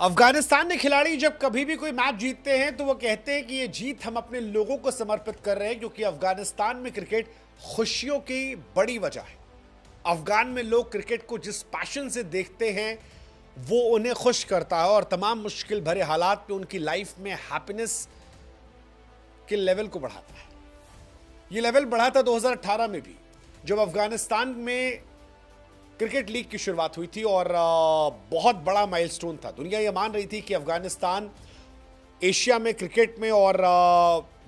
अफगानिस्तान के खिलाड़ी जब कभी भी कोई मैच जीतते हैं तो वो कहते हैं कि ये जीत हम अपने लोगों को समर्पित कर रहे हैं, क्योंकि अफगानिस्तान में क्रिकेट खुशियों की बड़ी वजह है। अफगान में लोग क्रिकेट को जिस पैशन से देखते हैं वो उन्हें खुश करता है और तमाम मुश्किल भरे हालात में उनकी लाइफ में हैप्पीनेस के लेवल को बढ़ाता है। ये लेवल बढ़ा था 2018 में भी, जब अफगानिस्तान में क्रिकेट लीग की शुरुआत हुई थी और बहुत बड़ा माइलस्टोन था। दुनिया ये मान रही थी कि अफगानिस्तान एशिया में क्रिकेट में और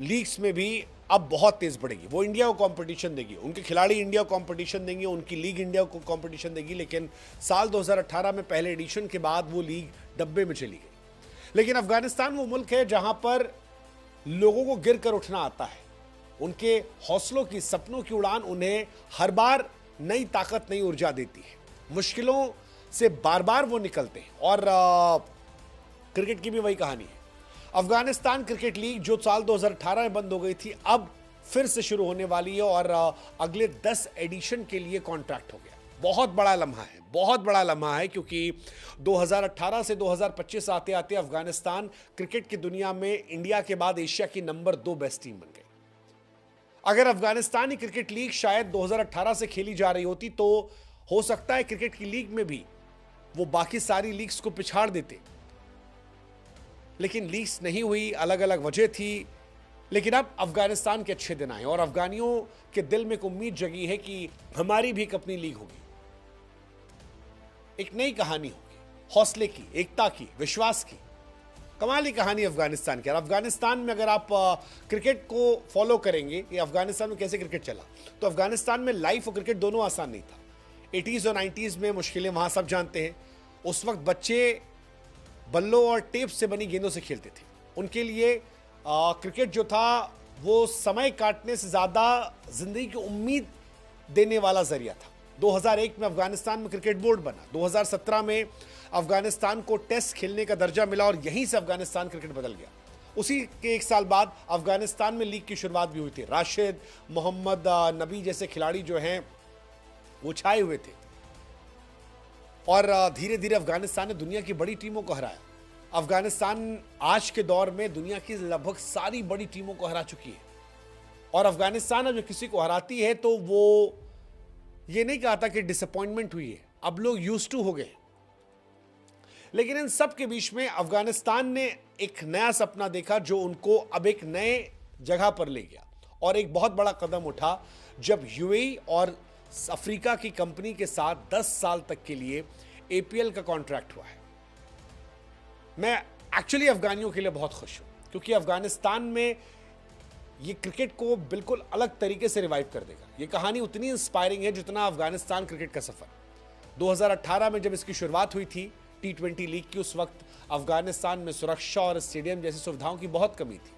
लीग्स में भी अब बहुत तेज बढ़ेगी। वो इंडिया को कंपटीशन देगी, उनके खिलाड़ी इंडिया को कंपटीशन देंगे, उनकी लीग इंडिया को कंपटीशन देगी। लेकिन साल 2018 में पहले एडिशन के बाद वो लीग डब्बे में चली गई। लेकिन अफगानिस्तान वो मुल्क है जहां पर लोगों को गिर कर उठना आता है। उनके हौसलों की, सपनों की उड़ान उन्हें हर बार नई ताकत, नई ऊर्जा देती है। मुश्किलों से बार बार वो निकलते हैं और क्रिकेट की भी वही कहानी है। अफगानिस्तान क्रिकेट लीग जो साल 2018 में बंद हो गई थी, अब फिर से शुरू होने वाली है और अगले 10 एडिशन के लिए कॉन्ट्रैक्ट हो गया। बहुत बड़ा लम्हा है, बहुत बड़ा लम्हा है, क्योंकि 2018 से 2025 आते आते अफगानिस्तान क्रिकेट की दुनिया में इंडिया के बाद एशिया की नंबर 2 बेस्ट टीम बन गई। अगर अफगानिस्तानी क्रिकेट लीग शायद 2018 से खेली जा रही होती तो हो सकता है क्रिकेट की लीग में भी वो बाकी सारी लीग्स को पिछाड़ देते, लेकिन लीग्स नहीं हुई, अलग अलग वजह थी। लेकिन अब अफगानिस्तान के अच्छे दिन आए और अफगानियों के दिल में एक उम्मीद जगी है कि हमारी भी एक अपनी लीग होगी, एक नई कहानी होगी, हौसले की, एकता की, विश्वास की। कमाल की कहानी अफगानिस्तान की। अफगानिस्तान में अगर आप क्रिकेट को फॉलो करेंगे कि अफगानिस्तान में कैसे क्रिकेट चला, तो अफगानिस्तान में लाइफ और क्रिकेट दोनों आसान नहीं था। 80s और 90s में मुश्किलें वहां सब जानते हैं। उस वक्त बच्चे बल्लों और टेप से बनी गेंदों से खेलते थे। उनके लिए क्रिकेट जो था वो समय काटने से ज्यादा जिंदगी की उम्मीद देने वाला जरिया था। 2001 में अफगानिस्तान में क्रिकेट बोर्ड बना। 2017 में अफगानिस्तान को टेस्ट खेलने का दर्जा मिला और यहीं से अफगानिस्तान क्रिकेट बदल गया। उसी के एक साल बाद अफगानिस्तान में लीग की शुरुआत भी हुई थी। राशिद, मोहम्मद नबी जैसे खिलाड़ी जो हैं वो छाए हुए थे और धीरे धीरे अफगानिस्तान ने दुनिया की बड़ी टीमों को हराया। अफगानिस्तान आज के दौर में दुनिया की लगभग सारी बड़ी टीमों को हरा चुकी है और अफगानिस्तान अब जो किसी को हराती है तो वो ये नहीं कहता कि डिसअपॉइंटमेंट हुई है, अब लोग यूज्ड टू हो गए। लेकिन इन सब के बीच में अफगानिस्तान ने एक नया सपना देखा जो उनको अब एक नए जगह पर ले गया और एक बहुत बड़ा कदम उठा जब यूएई और अफ्रीका की कंपनी के साथ 10 साल तक के लिए एपीएल का कॉन्ट्रैक्ट हुआ है। मैं एक्चुअली अफगानियों के लिए बहुत खुश हूं, क्योंकि अफगानिस्तान में ये क्रिकेट को बिल्कुल अलग तरीके से रिवाइव कर देगा। ये कहानी उतनी इंस्पायरिंग है जितना अफगानिस्तान क्रिकेट का सफर। 2018 में जब इसकी शुरुआत हुई थी T20 लीग की, उस वक्त अफगानिस्तान में सुरक्षा और स्टेडियम जैसी सुविधाओं की बहुत कमी थी।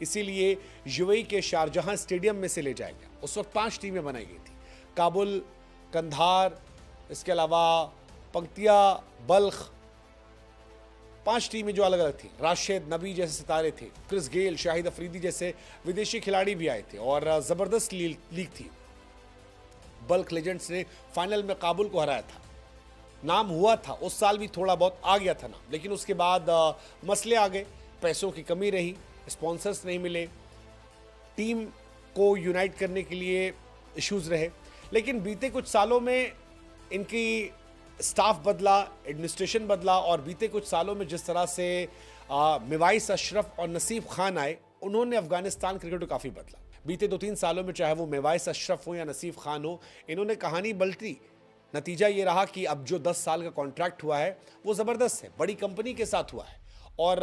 इसीलिए यूएई के शारजहां स्टेडियम में से ले जाया गया। उस वक्त 5 टीमें बनाई गई थी, काबुल, कंधार, इसके अलावा पंक्तिया, बल्ख, 5 टीमें जो अलग अलग थी। राशिद, नबी जैसे सितारे थे, क्रिस गेल, शाहिद अफरीदी जैसे विदेशी खिलाड़ी भी आए थे और जबरदस्त लीग थी। बल्क लेजेंड्स ने फाइनल में काबुल को हराया था। नाम हुआ था, उस साल भी थोड़ा बहुत आ गया था नाम, लेकिन उसके बाद मसले आ गए, पैसों की कमी रही, स्पॉन्सर्स नहीं मिले, टीम को यूनाइट करने के लिए इश्यूज रहे। लेकिन बीते कुछ सालों में इनकी स्टाफ बदला, एडमिनिस्ट्रेशन बदला और बीते कुछ सालों में जिस तरह से मिवाइस अशरफ और नसीब खान आए, उन्होंने अफगानिस्तान क्रिकेट को काफ़ी बदला। बीते 2-3 सालों में चाहे वो मिवाइस अशरफ हो या नसीब खान हो, इन्होंने कहानी पलटी। नतीजा ये रहा कि अब जो 10 साल का कॉन्ट्रैक्ट हुआ है वो ज़बरदस्त है, बड़ी कंपनी के साथ हुआ है और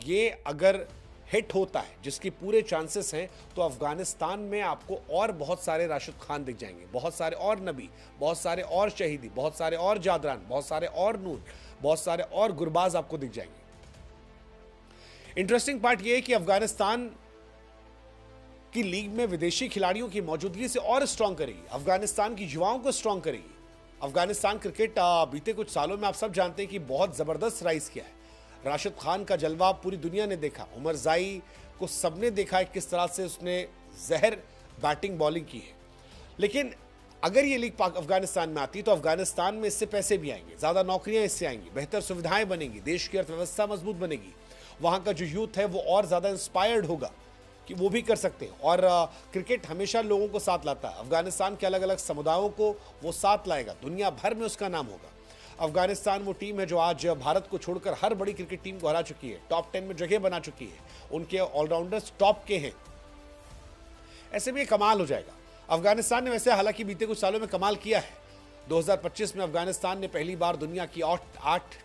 ये अगर हिट होता है, जिसकी पूरे चांसेस हैं, तो अफगानिस्तान में आपको और बहुत सारे राशिद खान दिख जाएंगे, बहुत सारे और नबी, बहुत सारे और शहीदी, बहुत सारे और जादरान, बहुत सारे और नूर, बहुत सारे और गुरबाज आपको दिख जाएंगे। इंटरेस्टिंग पार्ट यह है कि अफगानिस्तान की लीग में विदेशी खिलाड़ियों की मौजूदगी से और स्ट्रांग करेगी, अफगानिस्तान की युवाओं को स्ट्रांग करेगी। अफगानिस्तान क्रिकेट बीते कुछ सालों में आप सब जानते हैं कि बहुत जबरदस्त राइज किया है। राशिद खान का जलवा पूरी दुनिया ने देखा, उमर जाई को सबने देखा है किस तरह से उसने जहर बैटिंग बॉलिंग की है। लेकिन अगर ये लीग पाक अफगानिस्तान में आती तो अफगानिस्तान में इससे पैसे भी आएंगे, ज़्यादा नौकरियां इससे आएंगी, बेहतर सुविधाएं बनेंगी, देश की अर्थव्यवस्था मजबूत बनेगी, वहाँ का जो यूथ है वो और ज़्यादा इंस्पायर्ड होगा कि वो भी कर सकते हैं। और क्रिकेट हमेशा लोगों को साथ लाता है, अफगानिस्तान के अलग अलग समुदायों को वो साथ लाएगा, दुनिया भर में उसका नाम होगा। अफगानिस्तान वो टीम है जो आज भारत को छोड़कर हर बड़ी क्रिकेट टीम को हरा चुकी है, टॉप 10 में जगह बना चुकी है, उनके ऑलराउंडर्स टॉप के हैं। ऐसे में ये कमाल हो जाएगा। अफगानिस्तान ने वैसे हालांकि बीते कुछ सालों में कमाल किया है। 2025 में अफगानिस्तान ने पहली बार दुनिया की 8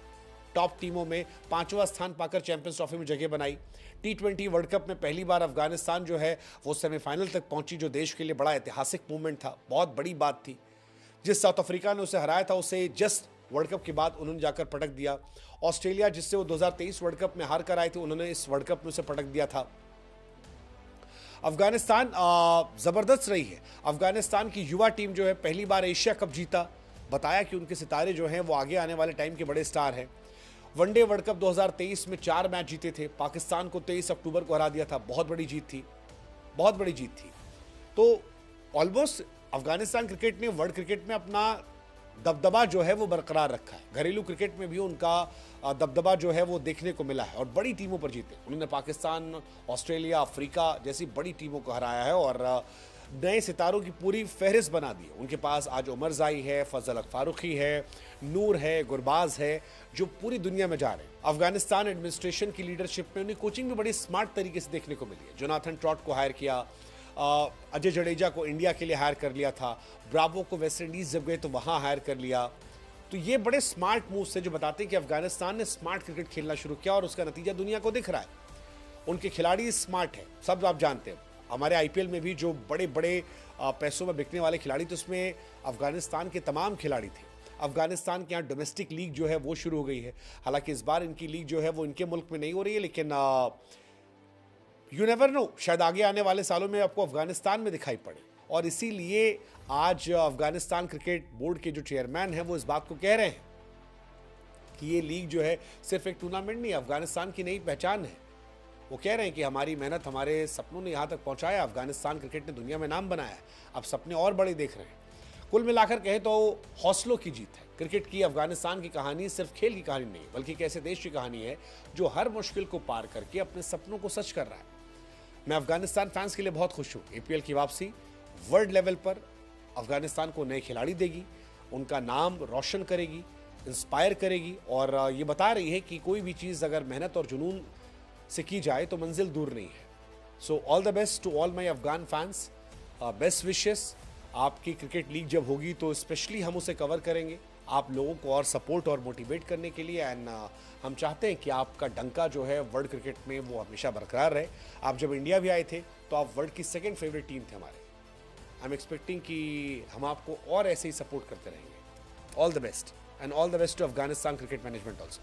टॉप टीमों में 5वां स्थान पाकर चैंपियंस ट्रॉफी में जगह बनाई। T20 वर्ल्ड कप में पहली बार अफगानिस्तान जो है वो सेमीफाइनल तक पहुंची, जो देश के लिए बड़ा ऐतिहासिक मूवमेंट था, बहुत बड़ी बात थी। जिस साउथ अफ्रीका ने उसे हराया था उसे जस्ट वर्ल्ड कप के बाद उन्होंने जाकर पटक दिया। ऑस्ट्रेलिया जिससे वो 2023 वर्ल्ड कप में हार कर आए थे, उन्होंने इस वर्ल्ड कप में उसे पटक दिया था। अफगानिस्तान जबरदस्त रही है। अफगानिस्तान की युवा टीम जो है पहली बार एशिया कप जीता, बताया कि उनके सितारे जो हैं वो आगे आने वाले टाइम के बड़े स्टार हैं। वनडे वर्ल्ड कप 2023 में 4 मैच जीते थे, पाकिस्तान को 23 अक्टूबर को हरा दिया था, बहुत बड़ी जीत थी, बहुत बड़ी जीत थी। तो ऑलमोस्ट अफगानिस्तान क्रिकेट ने वर्ल्ड क्रिकेट में अपना दबदबा जो है वो बरकरार रखा है। घरेलू क्रिकेट में भी उनका दबदबा जो है वो देखने को मिला है और बड़ी टीमों पर जीते। उन्होंने पाकिस्तान, ऑस्ट्रेलिया, अफ्रीका जैसी बड़ी टीमों को हराया है और नए सितारों की पूरी फहरिस्त बना दी है। उनके पास आज उमरजाई है, फजल फारूकी है, नूर है, गुरबाज है, जो पूरी दुनिया में जा रहे हैं। अफगानिस्तान एडमिनिस्ट्रेशन की लीडरशिप में उन्हें कोचिंग भी बड़ी स्मार्ट तरीके से देखने को मिली है। जोनाथन ट्रॉट को हायर किया, अजय जडेजा को इंडिया के लिए हायर कर लिया था, ब्रावो को वेस्ट इंडीज जब गए तो वहां हायर कर लिया। तो ये बड़े स्मार्ट मूव्स है जो बताते हैं कि अफगानिस्तान ने स्मार्ट क्रिकेट खेलना शुरू किया और उसका नतीजा दुनिया को दिख रहा है। उनके खिलाड़ी स्मार्ट है, सब आप जानते हैं। हमारे आईपीएल में भी जो बड़े बड़े पैसों में बिकने वाले खिलाड़ी थे उसमें अफगानिस्तान के तमाम खिलाड़ी थे। अफगानिस्तान के यहाँ डोमेस्टिक लीग जो है वो शुरू हो गई है। हालांकि इस बार इनकी लीग जो है वो इनके मुल्क में नहीं हो रही है, लेकिन यू नेवर नो, शायद आगे आने वाले सालों में आपको अफगानिस्तान में दिखाई पड़े। और इसीलिए आज अफगानिस्तान क्रिकेट बोर्ड के जो चेयरमैन हैं वो इस बात को कह रहे हैं कि ये लीग जो है सिर्फ एक टूर्नामेंट नहीं, अफगानिस्तान की नई पहचान है। वो कह रहे हैं कि हमारी मेहनत, हमारे सपनों ने यहाँ तक पहुँचाया, अफगानिस्तान क्रिकेट ने दुनिया में नाम बनाया है, अब सपने और बड़े देख रहे हैं। कुल मिलाकर कहें तो हौसलों की जीत है। क्रिकेट की अफगानिस्तान की कहानी सिर्फ खेल की कहानी नहीं, बल्कि एक ऐसे देश की कहानी है जो हर मुश्किल को पार करके अपने सपनों को सच कर रहा है। मैं अफगानिस्तान फैंस के लिए बहुत खुश हूँ। एपीएल की वापसी वर्ल्ड लेवल पर अफगानिस्तान को नए खिलाड़ी देगी, उनका नाम रोशन करेगी, इंस्पायर करेगी और ये बता रही है कि कोई भी चीज़ अगर मेहनत और जुनून से की जाए तो मंजिल दूर नहीं है। So all the best to all my Afghan fans, best wishes. आपकी क्रिकेट लीग जब होगी तो स्पेशली हम उसे कवर करेंगे आप लोगों को और सपोर्ट और मोटिवेट करने के लिए। एंड हम चाहते हैं कि आपका डंका जो है वर्ल्ड क्रिकेट में वो हमेशा बरकरार रहे। आप जब इंडिया भी आए थे तो आप वर्ल्ड की सेकंड फेवरेट टीम थे हमारे। आई एम एक्सपेक्टिंग कि हम आपको और ऐसे ही सपोर्ट करते रहेंगे। All the best and all the best to Afghanistan cricket management also.